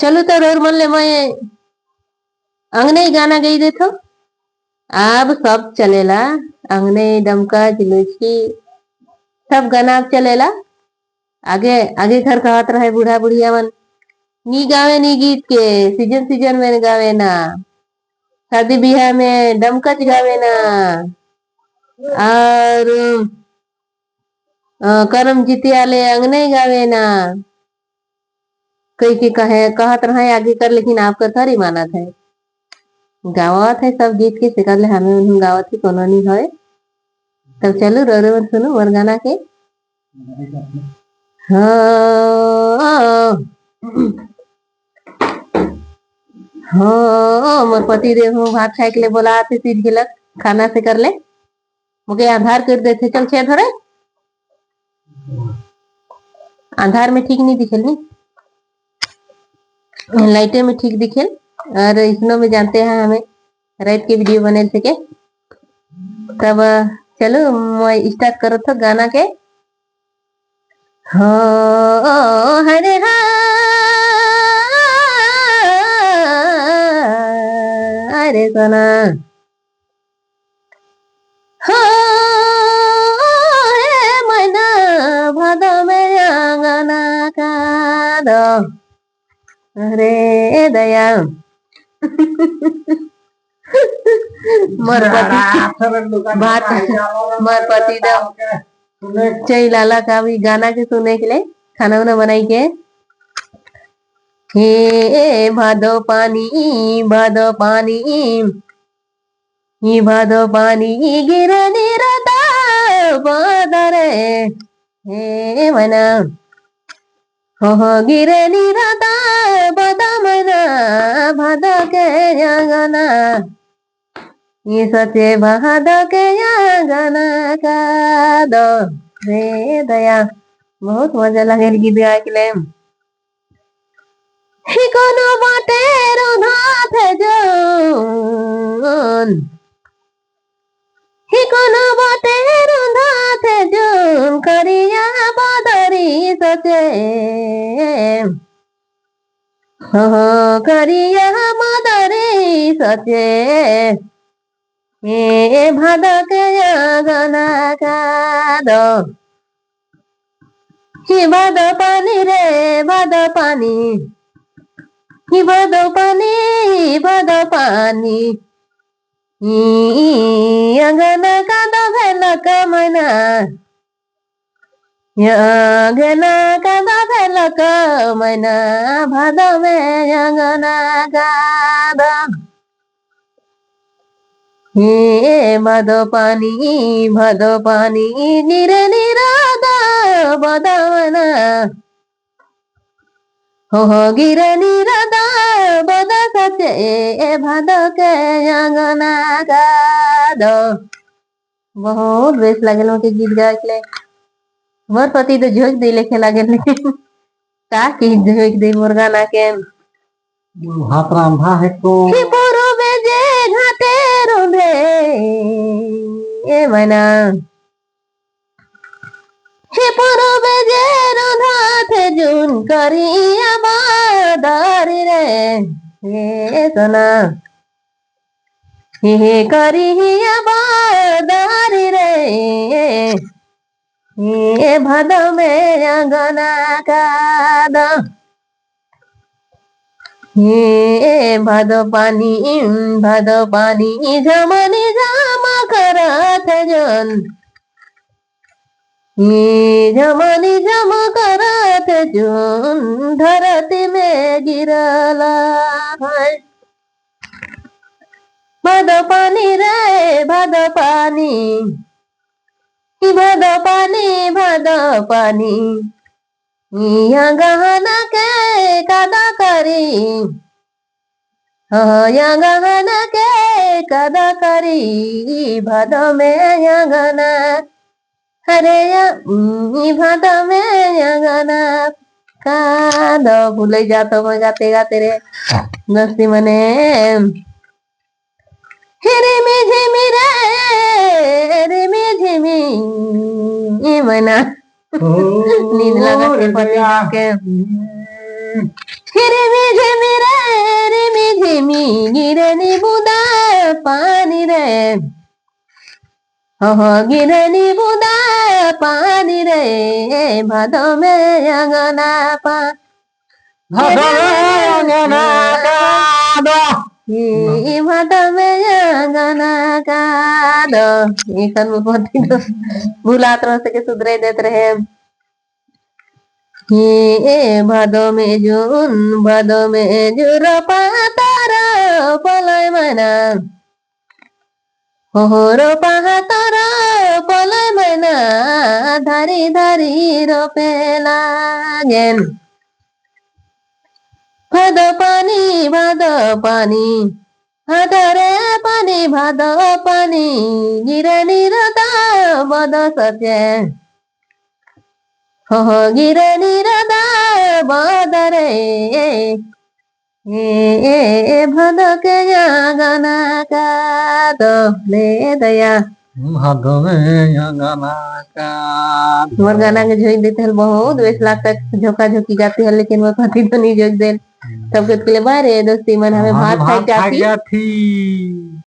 चलो तो रोर मन ले मैं अंगने ही गाना गई दे थो। अब सब चलेला, अंगने डमका जिलुची सब गाना अब चलेला। आगे आगे घर कहत रहे बूढ़ा बुढ़िया मन नी गावे नी गीत के सीजन सीजन में गावे ना, शादी ब्याह में डमकच गावे ना, और करम जीतिया ले अंगने गावे ना। कई के कहे कहत रहे आगे कर, लेकिन आपका थोड़ी मानत है। गावत है सब गीत के सिकर ले हमें उन्हें गावत ही कोनो नहीं है। तब चलो रो रो सुनो और गाना के। हाँ हाँ मोर पति देव हूँ भात खाए के लिए बोला आते सीध गिलक खाना से कर ले मुझे आधार कर देते चल छे धरे आधार में ठीक नहीं दिखेल नहीं, लाइटे में ठीक दिखेल। और इसनो में जानते हैं हमें राइट के वीडियो बने थे के। तब चलो मैं स्टार्ट करो तो गाना के। हाँ हरे हरे सोना मैना भादो में अंगना का दो अरे दया मर पति चई लाला का भी गाना के सुने के लिए खाना वाना बनाई के। हे भादो पानी भादो पानी भादो पानी गिरे निरता बदरे हे मना हो गिरे निरता बदमना भादो के अंगना ये सचे भादो के अंगना का दो रे दया। बहुत मजा लगे गीत गाए के लिए। ही कोनो बाटे रुधा थे जोन ही कोनो बाटे रुधा थे जोन करिया बदरी सचे हो करिया बदरी सचे ए भादो के अंगना का दो ही भादो पानी रे भादो पानी ही भादो पानी अंगना का दो भेलक मैना अंगना का दो भेलक मैना भादो में अंगना का दो हे भादो पानी गिरे निरादा बदमना हो गिरे निरदा बदा सचे भादो के अंगना का दो। बहुत बेस लगल के गीत गाए के। मोर पति तो झोंक दे लेके लागल का की झोंक दे मोर गाना के। हाथ रांधा है तो पुरु बेजे घाटे रुंधे ए मना हे पुरु बेजे रुंधा थे जुन करिया बादारी रे हे सोना हे करिया बादारी रे हे भादो में अंगना का दो हे भादो पानी झमनी झमा करत जन झमनी झम करत जन धरती में गिरला है। भादो पानी रे भादो पानी भादो पानी यहाँ गहना के कदा करी यहाँ गहना के कदा करी भादो में यहाँ गना अरे भादो में यहाँ गना का दो भूल जातो मैं गाते गाते रे दोस्ती मने रिमी झिमी रे रिमी झिमी मना नींद लगा के झिमी झिमी रे रिमी झिमी गिरनी बुदा पानी रे हो गिरनी बुदा पानी रे भादो में अंगना पा भादो में अंगना कादो भादो में अंगना का दो ये भूलात रह सके सुधरे देते रहे भादो में जून रोपा तारा पलय मना हो रोपा तारा पलय मना धारी धारी रोपे लागेन भादो पानी हादरे भादो पानी गिरनी रदा बद सचे हो गिरनी रदा बदरे भादो के गाना का दो ले दया भादो में अंगना कादो मोर गाना के झोंक देते हैं बहुत वैसे लगता है झोंका झोंकी जाती है लेकिन वो कथी तो नहीं झोंक दे सबके लिए बारे दोस्ती मन हमें भात खाई जाती थी